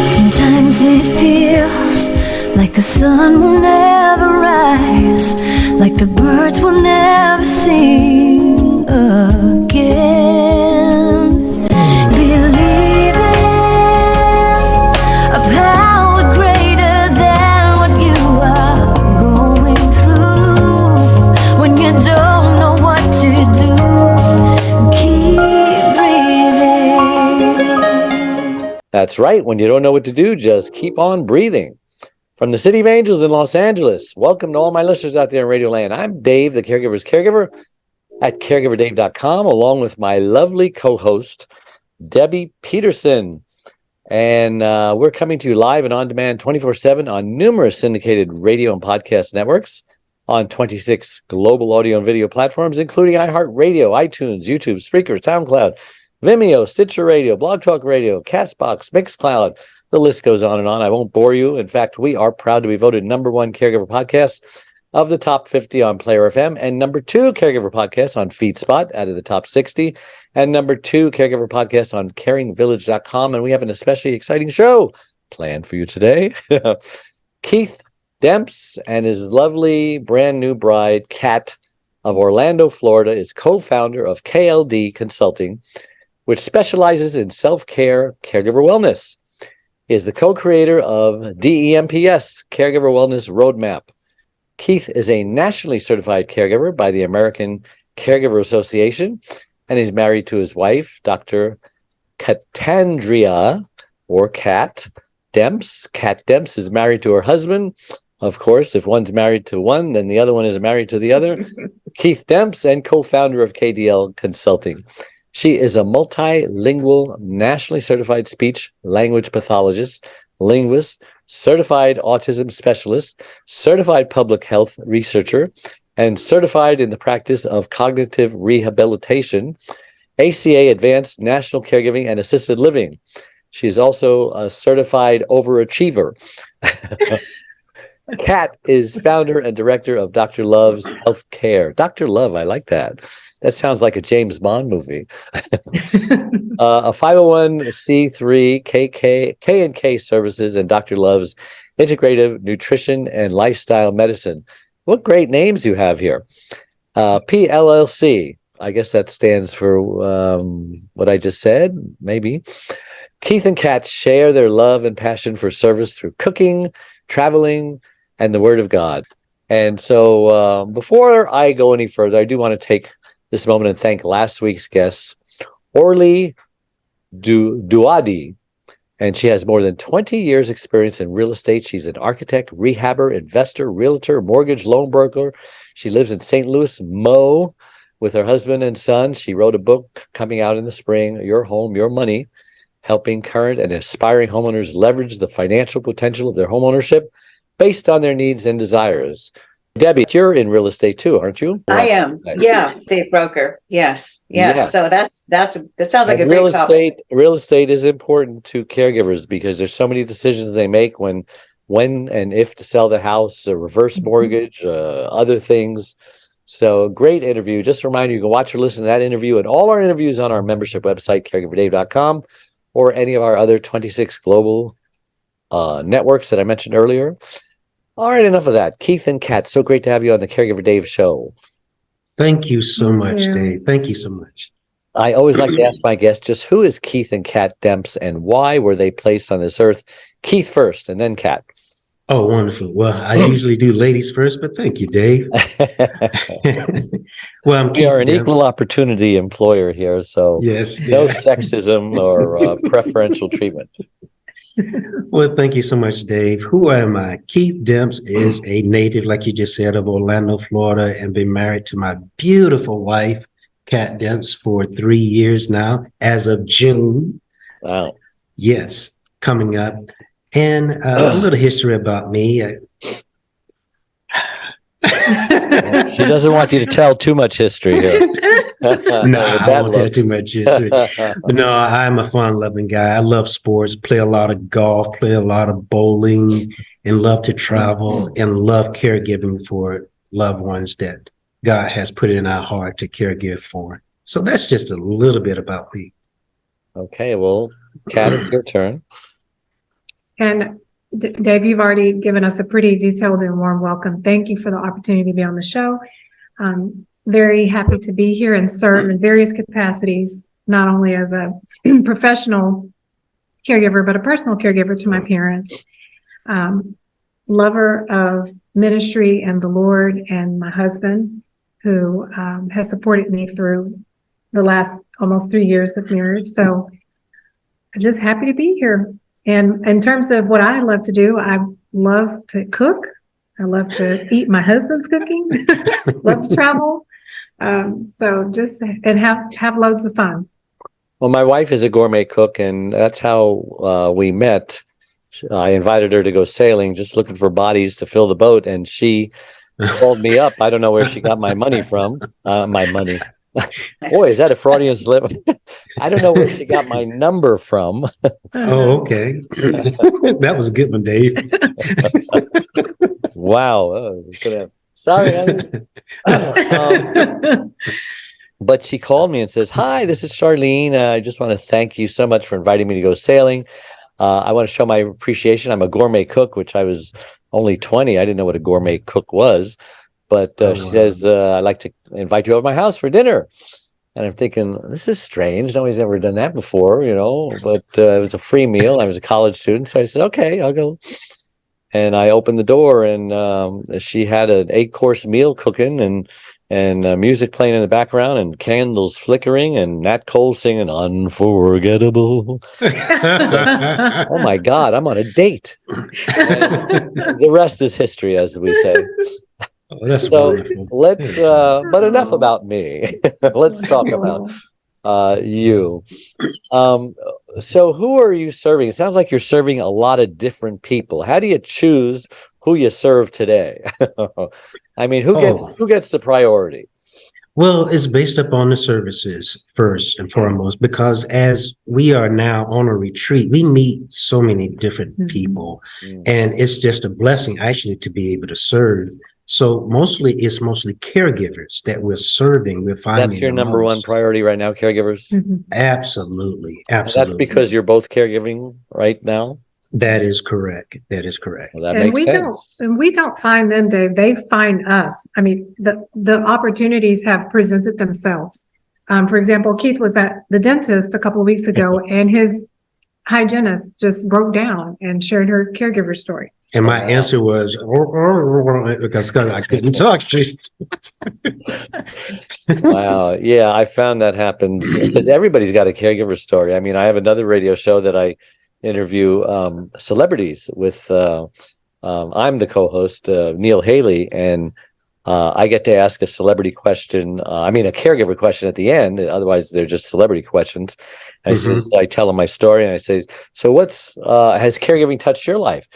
Sometimes it feels like the sun will never rise, like the birds will never sing again. Believe in a power greater than what you are going through. When you don't know what to do, keep breathing. That's right. When you don't know what to do, just keep on breathing. From the City of Angels in Los Angeles, welcome to all my listeners out there in Radio Land. I'm Dave, the Caregiver's Caregiver at caregiverdave.com, along with my lovely co-host, Debbie Peterson. And we're coming to you live and on demand 24/7 on numerous syndicated radio and podcast networks on 26 global audio and video platforms, including iHeartRadio, iTunes, YouTube, Spreaker, SoundCloud, Vimeo, Stitcher Radio, Blog Talk Radio, CastBox, Mixcloud. The list goes on and on. I won't bore you. In fact, we are proud to be voted #1 caregiver podcast of the top 50 on Player FM and #2 caregiver podcast on FeedSpot out of the top 60 and #2 caregiver podcast on caringvillage.com. And we have an especially exciting show planned for you today. Keith Demps and his lovely brand new bride, Kat, of Orlando, Florida, is co-founder of KLD Consulting, which specializes in self-care caregiver wellness. He is the co-creator of D.E.M.P.S, Caregiver Wellness Roadmap. Keith is a nationally certified caregiver by the American Caregiver Association, and he's married to his wife, Dr. Katandria, or Kat Demps. Kat Demps is married to her husband. Of course, if one's married to one, then the other one is married to the other. Keith Demps, and co-founder of KDL Consulting. She is a multilingual, nationally certified speech language pathologist, linguist, certified autism specialist, certified public health researcher, and certified in the practice of cognitive rehabilitation, ACA Advanced National Caregiving and Assisted Living. She is also a certified overachiever. Kat is founder and director of Dr. Love's Healthcare. Dr. Love, I like that. That sounds like a James Bond movie. A 501c3 K&K Services and Dr. Love's Integrative Nutrition and Lifestyle Medicine. What great names you have here. PLLC, I guess that stands for what I just said, maybe. Keith and Kat share their love and passion for service through cooking, traveling, and the Word of God. And so before I go any further, I do want to take this moment and thank last week's guest, Orly Duadi. And she has more than 20 years experience in real estate. She's an architect, rehabber, investor, realtor, mortgage loan broker. She lives in St. Louis, Mo, with her husband and son. She wrote a book coming out in the spring, Your Home, Your Money, helping current and aspiring homeowners leverage the financial potential of their homeownership based on their needs and desires. Debbie, you're in real estate too, aren't you? I am. Yeah, estate broker. Yes. So that sounds like a great topic. Real estate is important to caregivers because there's so many decisions they make when and if to sell the house, a reverse mortgage, other things. So great interview. Just a reminder, you can watch or listen to that interview and all our interviews on our membership website, caregiverdave.com, or any of our other 26 global networks that I mentioned earlier. All right, enough of that. Keith and Kat, so great to have you on the Caregiver Dave show. Thank you so much, Dave. Thank you so much. I always like to ask my guests, just who is Keith and Kat Demps and why were they placed on this earth? Keith first and then Kat. Oh, wonderful. Well, I usually do ladies first, but thank you, Dave. Well, we are an equal opportunity employer here, so yes, no sexism or preferential treatment. Well, thank you so much, Dave. Who am I? Keith Demps is a native, like you just said, of Orlando, Florida, and been married to my beautiful wife, Kat Demps, for 3 years now, as of June. Wow. Yes, coming up. And a little history about me. She doesn't want you to tell too much history here. No, I won't tell too much history. No, I'm a fun-loving guy. I love sports, play a lot of golf, play a lot of bowling, and love to travel and love caregiving for loved ones that God has put in our heart to caregive for. So that's just a little bit about me. Okay, well, Kat, it's your turn. And Dave, you've already given us a pretty detailed and warm welcome. Thank you for the opportunity to be on the show. I'm very happy to be here and serve in various capacities, not only as a professional caregiver, but a personal caregiver to my parents. Lover of ministry and the Lord, and my husband, who has supported me through the last almost 3 years of marriage. So I'm just happy to be here. And in terms of what I love to do, I love to cook. I love to eat my husband's cooking. Love to travel. So just and have loads of fun. Well, my wife is a gourmet cook, and that's how we met. I invited her to go sailing, just looking for bodies to fill the boat, and she called me up. I don't know where she got my money from. My money. Boy, is that a Freudian slip? I don't know where she got my number from. Oh, okay. That was a good one, Dave. Wow. Sorry, honey. But she called me and says, "Hi, this is Charlene. I just want to thank you so much for inviting me to go sailing. I want to show my appreciation. I'm a gourmet cook," which I was only 20. I didn't know what a gourmet cook was. But she says, "I'd like to invite you over to my house for dinner." And I'm thinking, this is strange. Nobody's ever done that before, but it was a free meal. I was a college student. So I said, okay, I'll go. And I opened the door, and she had an 8-course meal cooking, and music playing in the background, and candles flickering, and Nat Cole singing "Unforgettable." Oh my God, I'm on a date. And the rest is history, as we say. Oh, that's so wonderful. let's but enough about me. Let's talk about you. So who are you serving? It sounds like you're serving a lot of different people. How do you choose who you serve today? I mean, who gets the priority? Well, it's based upon the services first and foremost, because as we are now on a retreat, we meet so many different people, and it's just a blessing actually to be able to serve. So it's mostly caregivers that we're serving. We're finding that's your number one priority right now, caregivers? Absolutely. And that's because you're both caregiving right now? That is correct. Well, that makes sense. We don't find them, Dave. They find us. I mean, the opportunities have presented themselves. For example, Keith was at the dentist a couple of weeks ago, and his hygienist just broke down and shared her caregiver story. And my answer was, because I couldn't talk. Wow. Yeah, I found that happens because everybody's got a caregiver story. I mean, I have another radio show that I interview celebrities with. I'm the co-host, Neil Haley, and I get to ask a celebrity question. A caregiver question at the end. Otherwise, they're just celebrity questions. And I tell them my story, and I say, "So, has caregiving touched your life?"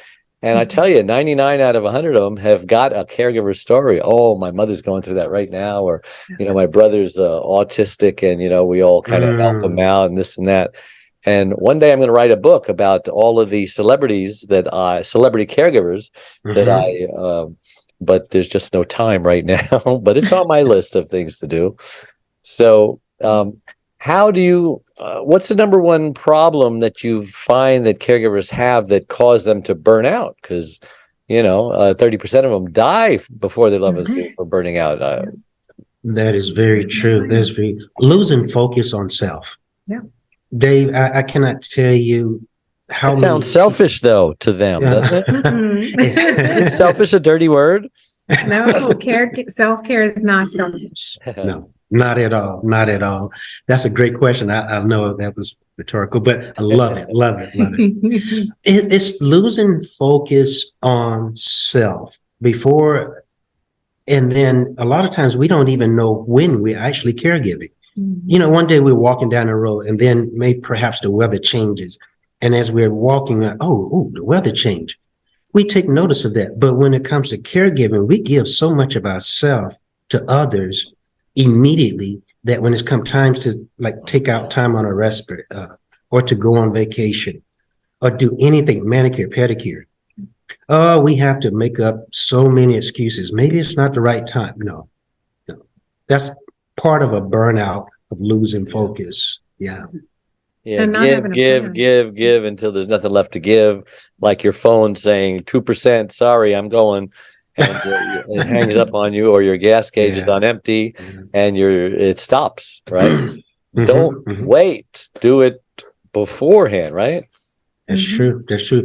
And I tell you, 99 out of 100 of them have got a caregiver story. Oh, my mother's going through that right now, or my brother's autistic, and we all kind of help him out, and this and that. And one day I'm going to write a book about all of the celebrities celebrity caregivers that but there's just no time right now, but it's on my list of things to do. So, how do you, what's the number one problem that you find that caregivers have that cause them to burn out? Because, 30% of them die before their loved ones do for burning out. That is very true. That's losing focus on self. Yeah. Dave, I cannot tell you how. It sounds selfish though to them, doesn't it? Is selfish a dirty word? No, self-care is not selfish. No, not at all. Not at all. That's a great question. I know that was rhetorical, but I love it. Love it. It's losing focus on self before, and then a lot of times we don't even know when we're actually caregiving. One day we're walking down the road, and then perhaps the weather changes. And as we're walking, the weather changed. We take notice of that. But when it comes to caregiving, we give so much of ourselves to others immediately that when it's come times to take out time on a respite or to go on vacation or do anything, manicure, pedicure, we have to make up so many excuses. Maybe it's not the right time. No. That's part of a burnout of losing focus. Yeah. Yeah, And not having a plan. give until there's nothing left to give. Like your phone saying 2%, sorry, I'm going, and it hangs up on you, or your gas gauge is on empty, and it stops. Right? Don't wait. Do it beforehand. Right? That's true. That's true.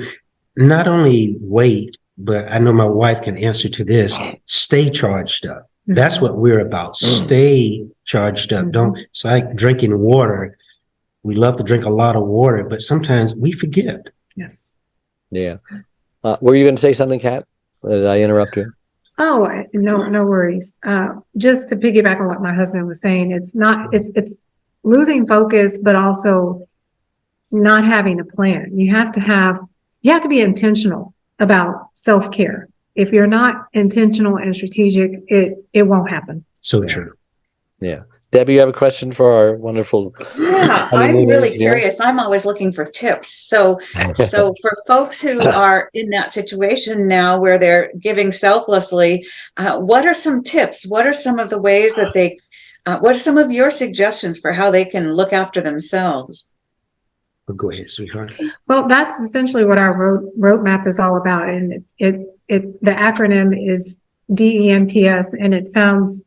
Not only wait, but I know my wife can answer to this. Stay charged up. That's what we're about. Stay charged up. Don't. It's like drinking water. We love to drink a lot of water, but sometimes we forget. Yes. Yeah. Were you going to say something, Kat? Did I interrupt you? Oh, no worries. Just to piggyback on what my husband was saying, it's losing focus, but also not having a plan. You have to be intentional about self-care. If you're not intentional and strategic, it won't happen. So true. Yeah. Debbie, you have a question for our wonderful. Yeah, I'm really curious. I'm always looking for tips. So for folks who are in that situation now where they're giving selflessly, what are some tips? What are some of the ways that what are some of your suggestions for how they can look after themselves? Go ahead, sweetheart. Well, that's essentially what our roadmap is all about. And the acronym is D.E.M.P.S, and it sounds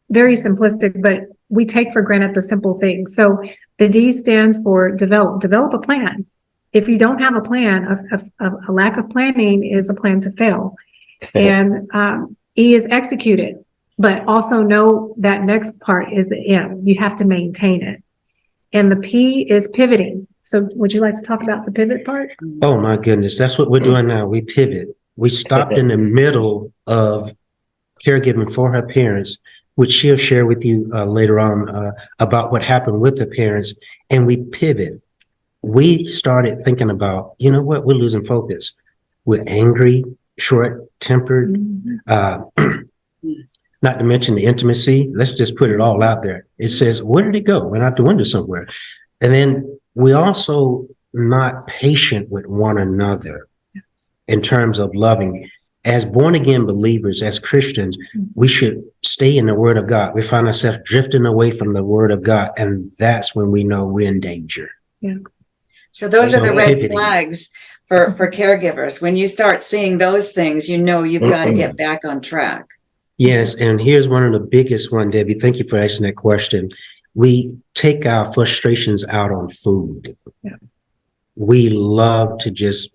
very simplistic, but we take for granted the simple things. So the D stands for develop a plan. If you don't have a plan, a lack of planning is a plan to fail. And E is execute it, but also know that next part is the M. You have to maintain it. And the P is pivoting. So would you like to talk about the pivot part? Oh my goodness. That's what we're doing now. We pivot. We stopped in the middle of caregiving for her parents, which she'll share with you later on about what happened with the parents. And we pivot. We started thinking about, you know what, we're losing focus. We're angry, short-tempered, not to mention the intimacy. Let's just put it all out there. It says, where did it go? Went out the window somewhere. And then we also not patient with one another in terms of loving. As born-again believers, as Christians, we should stay in the Word of God. We find ourselves drifting away from the Word of God, and that's when we know we're in danger. Yeah. So those are the red flags for caregivers. When you start seeing those things, you know you've got to get back on track. Yes, and here's one of the biggest one, Debbie. Thank you for asking that question. We take our frustrations out on food. Yeah. We love to just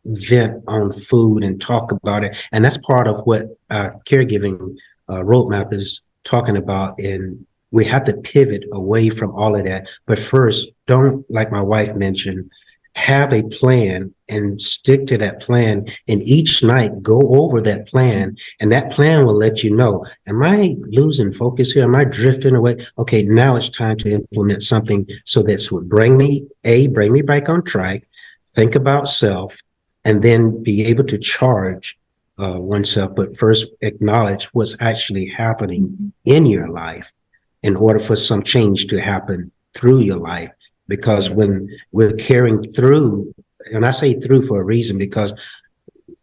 vent on food and talk about it. And that's part of what our caregiving roadmap is talking about. And we have to pivot away from all of that. But first, don't, like my wife mentioned, have a plan and stick to that plan. And each night, go over that plan. And that plan will let you know, am I losing focus here? Am I drifting away? Okay, now it's time to implement something so that's what bring me back on track, think about self, and then be able to charge oneself. But first, acknowledge what's actually happening in your life in order for some change to happen through your life. Because when we're carrying through, and I say through for a reason, because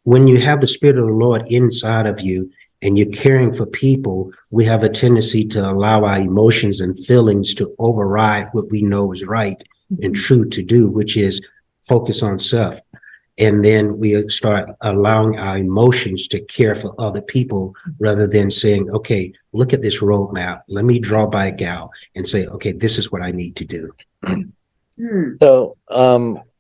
when you have the Spirit of the Lord inside of you and you're caring for people, we have a tendency to allow our emotions and feelings to override what we know is right and true to do, which is focus on self. And then we start allowing our emotions to care for other people rather than saying, okay, look at this roadmap. Let me draw by a gal and say, okay, this is what I need to do. So,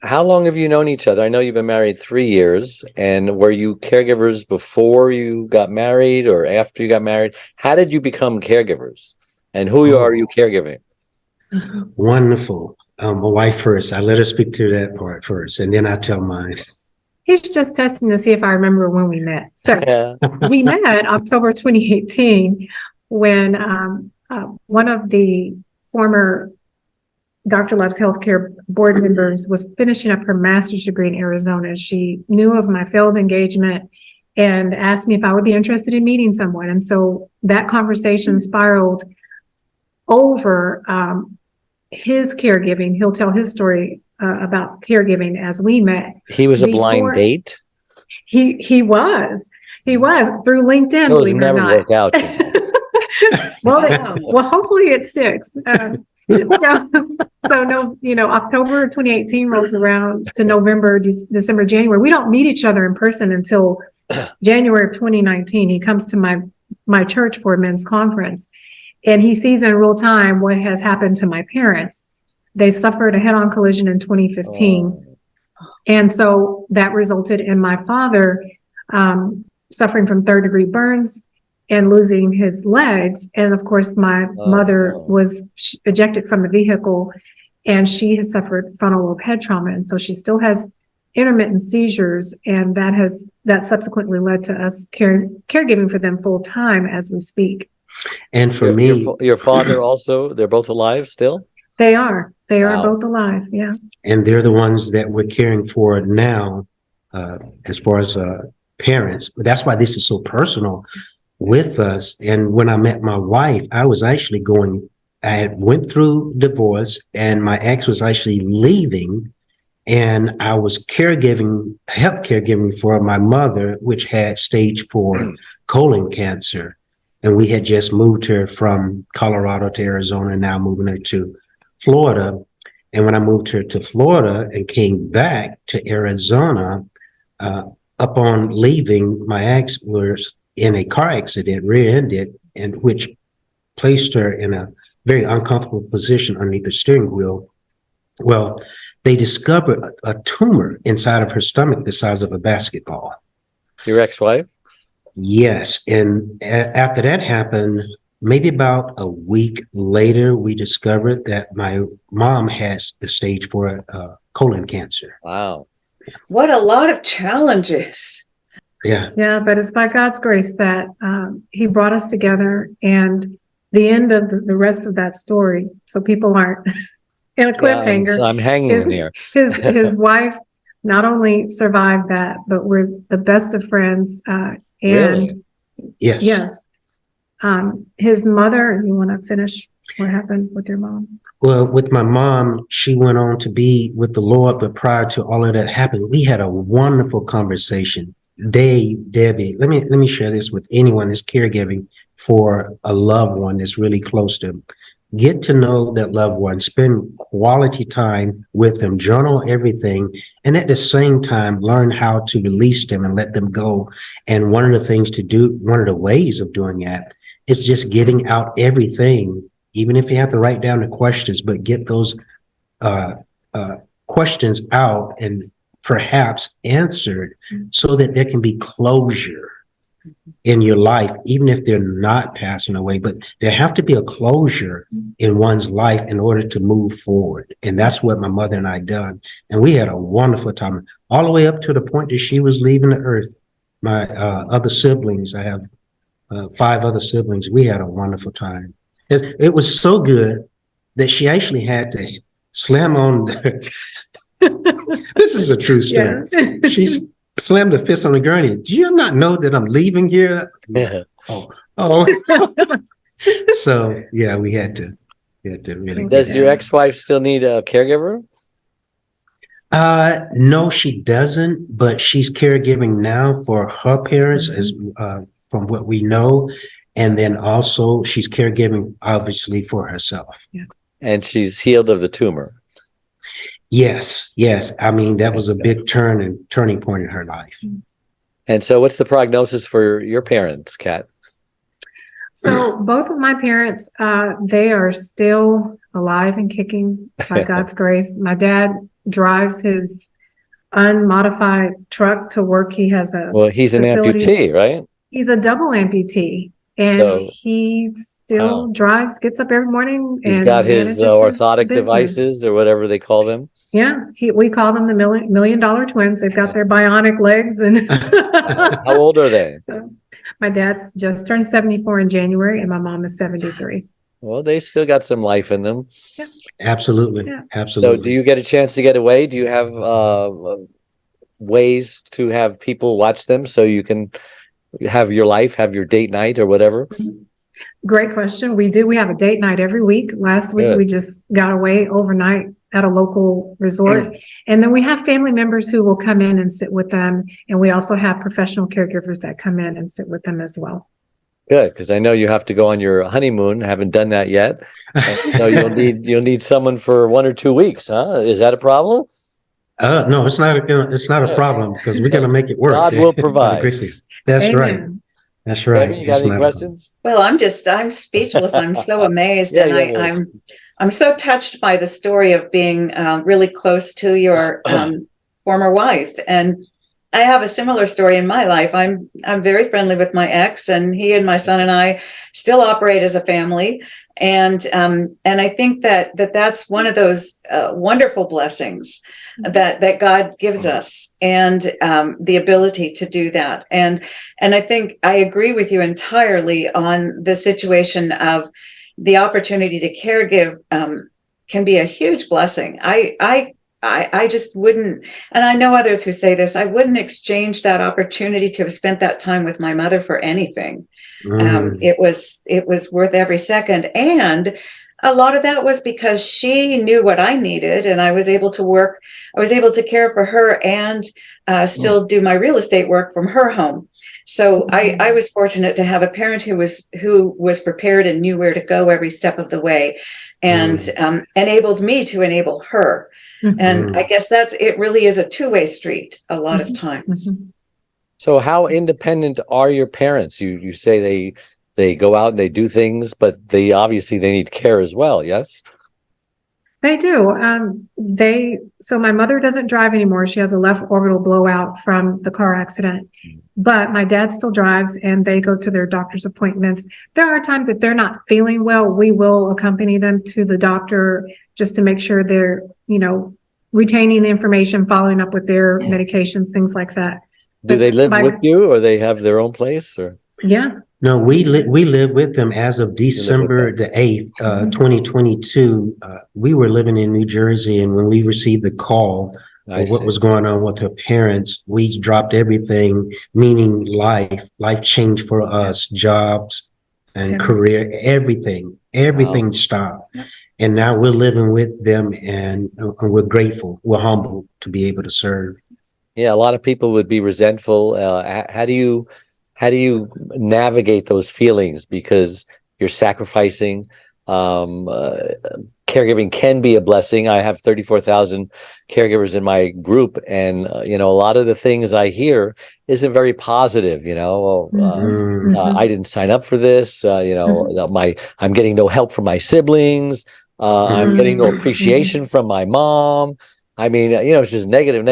how long have you known each other? I know you've been married 3 years, and were you caregivers before you got married or after you got married? How did you become caregivers, and who are you caregiving? Wonderful. My wife first. I let her speak to that part first, and then I tell mine. He's just testing to see if I remember when we met. So we met October 2018 when one of the former Dr. Love's Healthcare board members was finishing up her master's degree in Arizona. She knew of my failed engagement and asked me if I would be interested in meeting someone. And so that conversation spiraled over his caregiving. He'll tell his story about caregiving as we met. He was a blind date? He was through LinkedIn, Those never work out. Well, hopefully it sticks. October 2018 rolls around to November, December, January. We don't meet each other in person until January of 2019. He comes to my church for a men's conference, and he sees in real time what has happened to my parents. They suffered a head-on collision in 2015. And so that resulted in my father suffering from third-degree burns and losing his legs. And of course, my mother was ejected from the vehicle, and she has suffered frontal lobe head trauma. And so she still has intermittent seizures, and that subsequently led to us caregiving for them full time as we speak. And for me, your father also, they're both alive still? They are both alive. Yeah. And they're the ones that we're caring for now, as far as parents. But that's why this is so personal with us. And when I met my wife, I had went through divorce, and my ex was actually leaving, and I was help caregiving for my mother, which had stage 4 colon cancer. And we had just moved her from Colorado to Arizona, now moving her to Florida. And when I moved her to Florida and came back to Arizona, upon leaving, my ex was in a car accident, rear-ended, and which placed her in a very uncomfortable position underneath the steering wheel. Well, they discovered a tumor inside of her stomach the size of a basketball. Your ex-wife? Yes. And after that happened, maybe about a week later, we discovered that my mom has the stage 4 colon cancer. Wow. What a lot of challenges. Yeah. Yeah, but it's by God's grace that he brought us together, and the end of the rest of that story, so people aren't in a cliffhanger. I'm hanging in here. His wife not only survived that, but we're the best of friends. Really? Yes. Yes. His mother, you want to finish what happened with your mom? Well, with my mom, she went on to be with the Lord, but prior to all of that happening, we had a wonderful conversation. Debbie, let me share this with anyone that's caregiving for a loved one that's really close to them. Get to know that loved one, spend quality time with them, journal everything, and at the same time, learn how to release them and let them go. And one of the ways of doing that is just getting out everything, even if you have to write down the questions, but get those questions out and perhaps answered so that there can be closure in your life, even if they're not passing away. But there have to be a closure in one's life in order to move forward. And that's what my mother and I done. And we had a wonderful time all the way up to the point that she was leaving the earth. My other siblings, I have 5 other siblings. We had a wonderful time. It was so good that she actually had to slam on this is a true story. Yeah. She slammed the fist on the gurney. Do you not know that I'm leaving here? Yeah. Oh. So yeah, we had to really. Does your ex-wife still need a caregiver? No, she doesn't, but she's caregiving now for her parents, as from what we know. And then also she's caregiving obviously for herself. Yeah. And she's healed of the tumor. Yes. I mean, that was a big turning point in her life. And so what's the prognosis for your parents, Kat? So both of my parents, they are still alive and kicking by God's grace. My dad drives his unmodified truck to work. He has he's an amputee, right? He's a double amputee. And he still drives, gets up every morning. He's got his orthotic devices or whatever they call them. Yeah, we call them the $1 million twins. They've got their bionic legs. And how old are they? So, my dad's just turned 74 in January, and my mom is 73. Well, they still got some life in them. Yeah. Absolutely. Yeah. Absolutely. So do you get a chance to get away? Do you have ways to have people watch them so you can have your life, have your date night or whatever? Great question. We do. We have a date night every week. Last week, we just got away overnight at a local resort. And then we have family members who will come in and sit with them. And we also have professional caregivers that come in and sit with them as well. Good, because I know you have to go on your honeymoon. Haven't done that yet. So you'll need someone for 1 or 2 weeks, huh? Is that a problem? No, it's not a problem because we're gonna make it work. God will By the provide. grace of- That's Amen. right. That's right. Debbie, you got It's any not a problem. questions? Well, I'm speechless. I'm so amazed, Yeah, and yeah, I'm so touched by the story of being really close to your former wife. And I have a similar story in my life. I'm very friendly with my ex, and he and my son and I still operate as a family. And I think that's one of those wonderful blessings that God gives us, and the ability to do that. And I think I agree with you entirely on the situation of the opportunity to caregive can be a huge blessing. I just wouldn't, and I know others who say this, I wouldn't exchange that opportunity to have spent that time with my mother for anything. It was worth every second. And a lot of that was because she knew what I needed, and I was able to care for her and still do my real estate work from her home. So I was fortunate to have a parent who was prepared and knew where to go every step of the way, and enabled me to enable her. And I guess it really is a two-way street a lot of times. So how independent are your parents? You say they go out and they do things, but they need care as well, yes? They do. So my mother doesn't drive anymore. She has a left orbital blowout from the car accident, but my dad still drives, and they go to their doctor's appointments. There are times if they're not feeling well, we will accompany them to the doctor just to make sure they're, retaining the information, following up with their medications, things like that. Do they live with you, or they have their own place, or? Yeah. No, we live with them as of December the 8th, 2022. We were living in New Jersey, and when we received the call of what was going on with her parents, we dropped everything, meaning life changed for us, jobs and career, everything stopped. And now we're living with them, and we're grateful, we're humbled to be able to serve. Yeah, a lot of people would be resentful. How do you navigate those feelings? Because you're sacrificing. Caregiving can be a blessing. I have 34,000 caregivers in my group, and a lot of the things I hear isn't very positive. I didn't sign up for this. I'm getting no help from my siblings. I'm getting no appreciation from my mom. I mean, it's just negative.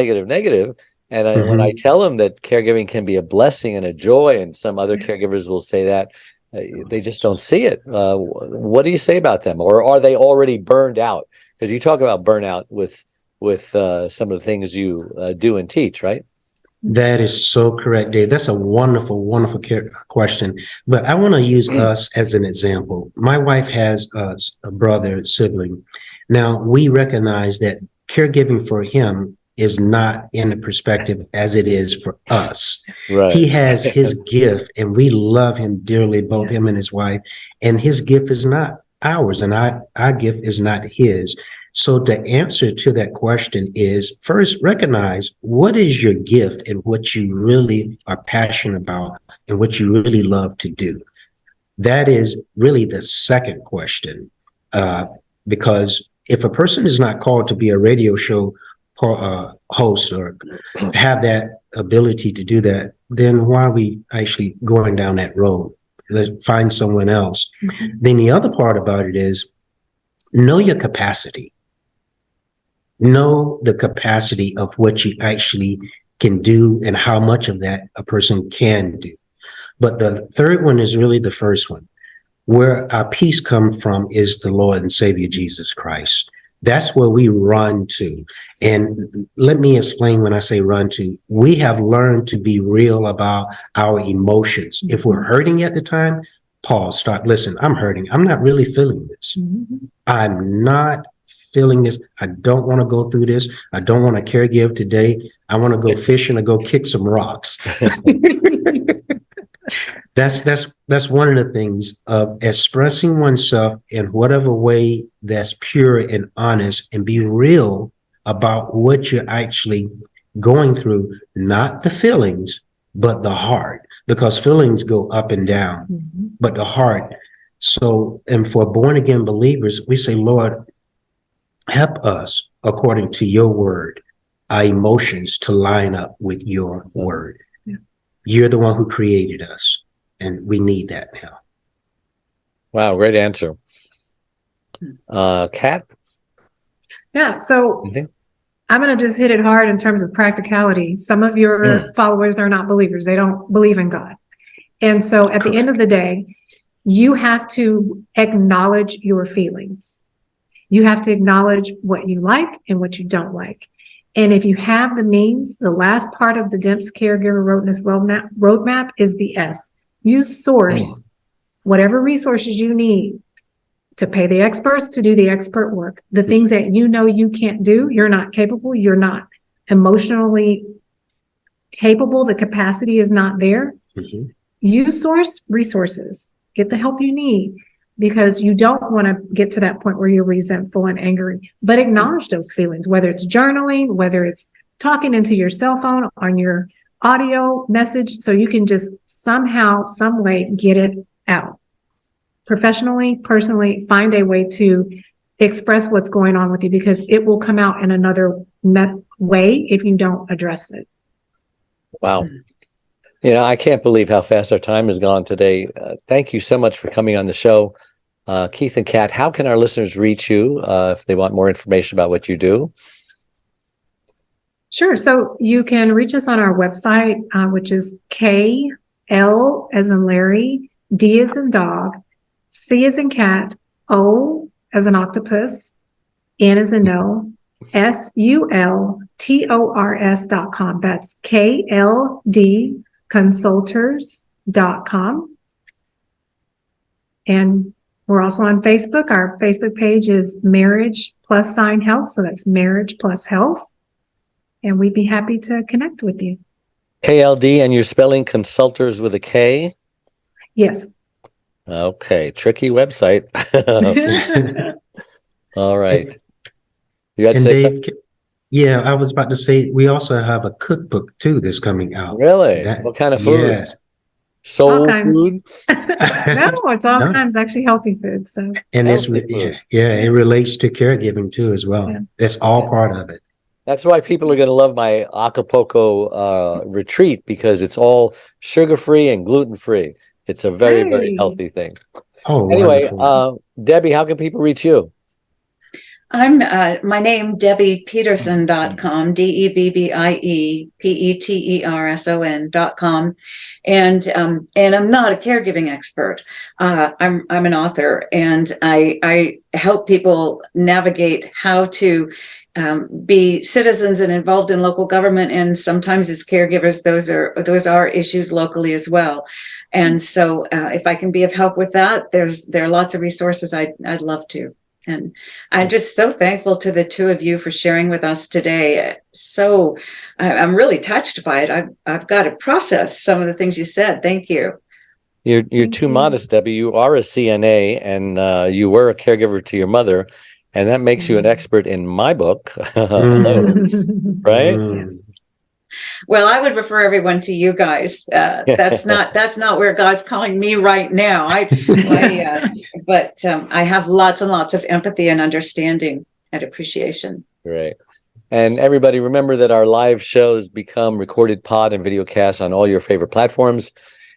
And when I tell them that caregiving can be a blessing and a joy, and some other caregivers will say that, they just don't see it. What do you say about them? Or are they already burned out? Because you talk about burnout with some of the things you do and teach, right? That is so correct, Dave. That's a wonderful, wonderful question. But I want to use us as an example. My wife has a brother, sibling. Now, we recognize that caregiving for him is not in the perspective as it is for us. Right. He has his gift, and we love him dearly, both him and his wife. And his gift is not ours, and our gift is not his. So the answer to that question is, first, recognize what is your gift and what you really are passionate about and what you really love to do. That is really the second question, because if a person is not called to be a radio show host or have that ability to do that, then why are we actually going down that road? Let's find someone else. Then the other part about it is, know your capacity. Know the capacity of what you actually can do and how much of that a person can do. But the third one is really the first one. Where our peace comes from is the Lord and Savior Jesus Christ. That's where we run to. And let me explain when I say run to. We have learned to be real about our emotions. If we're hurting at the time, pause, stop, listen, I'm hurting. I'm not really feeling this. I'm not feeling this. I don't want to go through this. I don't want to caregive today. I want to go fishing or go kick some rocks. That's one of the things of expressing oneself in whatever way that's pure and honest, and be real about what you're actually going through, not the feelings, but the heart, because feelings go up and down, but the heart. So, and for born again believers, we say, Lord, help us according to your word, our emotions to line up with your word. Yeah. You're the one who created us, and we need that now. Wow, great answer. Kat? Yeah, so I'm going to just hit it hard in terms of practicality. Some of your followers are not believers. They don't believe in God. And so at the end of the day, you have to acknowledge your feelings. You have to acknowledge what you like and what you don't like. And if you have the means, the last part of the D.E.M.P.S caregiver roadmap is the S. You source whatever resources you need to pay the experts to do the expert work. The things that you know you can't do, you're not capable, you're not emotionally capable, the capacity is not there. You source resources, get the help you need, because you don't want to get to that point where you're resentful and angry, but acknowledge those feelings, whether it's journaling, whether it's talking into your cell phone on your audio message, so you can just somehow, some way get it out. Professionally, personally, find a way to express what's going on with you, because it will come out in another way if you don't address it. Wow. You know, I can't believe how fast our time has gone today. Thank you so much for coming on the show. Keith and Kat, how can our listeners reach you if they want more information about what you do? Sure. So you can reach us on our website, which is KL as in Larry, D as in dog, C as in cat, O as in octopus, N as in no, SULTORS.com. That's KLD Consulters.com. And we're also on Facebook. Our Facebook page is Marriage Plus Sign Health. So that's Marriage Plus Health. And we'd be happy to connect with you. KLD, and you're spelling consulters with a K? Yes. Okay, tricky website. All right. You had to And say Dave, something? yeah, I was about to say, we also have a cookbook too that's coming out. Really? What kind of food? Yes. Soul food? No, it's all kinds, actually healthy food. So, and it's Healthy food. it relates to caregiving too as well. Yeah. It's all part of it. That's why people are going to love my Acapulco retreat, because it's all sugar-free and gluten-free. It's a very, very healthy thing. Oh, Anyway, wonderful. Debbie, how can people reach you? I'm my name, DebbiePeterson.com, DebbiePeterson.com. And I'm not a caregiving expert. I'm an author, and I help people navigate how to be citizens and involved in local government. And sometimes as caregivers, those are issues locally as well. And so if I can be of help with that, there are lots of resources I'd love to. And I'm just so thankful to the two of you for sharing with us today. So I'm really touched by it. I've got to process some of the things you said. Thank you. You're too modest, Debbie. You are a CNA, and you were a caregiver to your mother, and that makes you an expert in my book. Right? Yes. Well, I would refer everyone to you guys. That's not where God's calling me right now. But I have lots and lots of empathy and understanding and appreciation. Great. And everybody, remember that our live shows become recorded pod and video casts on all your favorite platforms.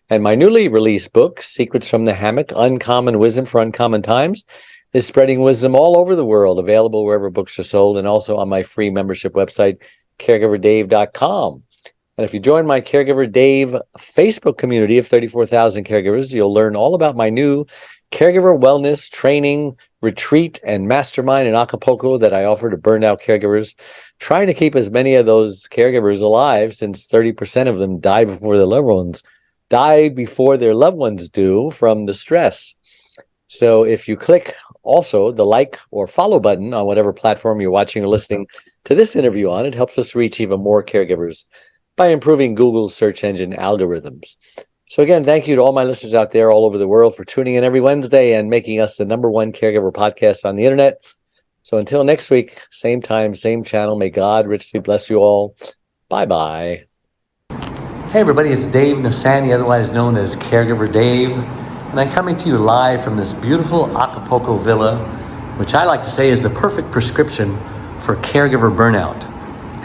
And my newly released book, Secrets from the Hammock, Uncommon Wisdom for Uncommon Times, is spreading wisdom all over the world, available wherever books are sold, and also on my free membership website, caregiverdave.com. And if you join my Caregiver Dave Facebook community of 34,000 caregivers, you'll learn all about my new caregiver wellness training retreat and mastermind in Acapulco that I offer to burnout caregivers, trying to keep as many of those caregivers alive, since 30% of them die before their loved ones do from the stress. So if you click also the like or follow button on whatever platform you're watching or listening to this interview on, it helps us reach even more caregivers by improving Google's search engine algorithms. So again, thank you to all my listeners out there all over the world for tuning in every Wednesday and making us the #1 caregiver podcast on the internet. So until next week, same time, same channel, may God richly bless you all. Bye-bye. Hey everybody, it's Dave Nasani, otherwise known as Caregiver Dave, and I'm coming to you live from this beautiful Acapulco villa, which I like to say is the perfect prescription for caregiver burnout.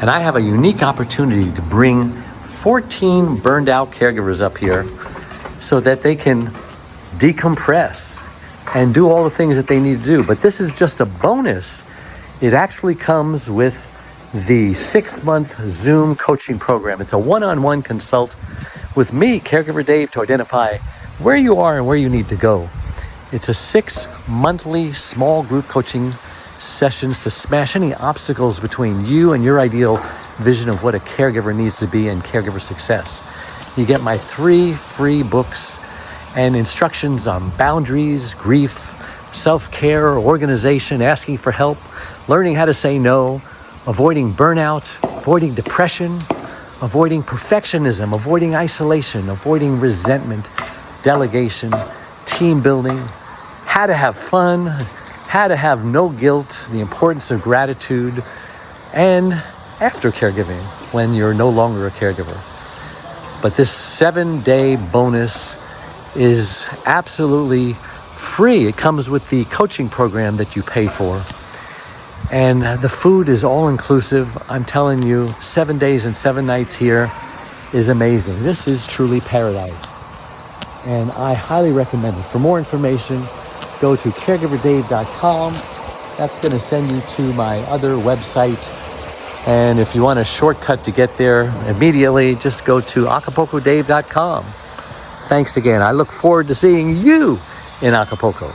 And I have a unique opportunity to bring 14 burned out caregivers up here so that they can decompress and do all the things that they need to do. But this is just a bonus. It actually comes with the 6-month Zoom coaching program. It's a one-on-one consult with me, Caregiver Dave, to identify where you are and where you need to go. It's a 6-monthly small group coaching sessions to smash any obstacles between you and your ideal vision of what a caregiver needs to be and caregiver success. You get my 3 free books and instructions on boundaries, grief, self-care, organization, asking for help, learning how to say no, avoiding burnout, avoiding depression, avoiding perfectionism, avoiding isolation, avoiding resentment, delegation, team building, how to have fun, how to have no guilt, the importance of gratitude, and after caregiving when you're no longer a caregiver. But this 7-day bonus is absolutely free. It comes with the coaching program that you pay for. And the food is all inclusive. I'm telling you, 7 days and 7 nights here is amazing. This is truly paradise. And I highly recommend it. For more information, go to caregiverdave.com. That's going to send you to my other website. And if you want a shortcut to get there immediately, just go to acapulcodave.com. Thanks again. I look forward to seeing you in Acapulco.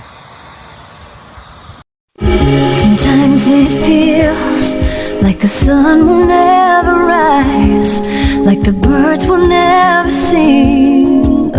Sometimes it feels like the sun will never rise, like the birds will never sing.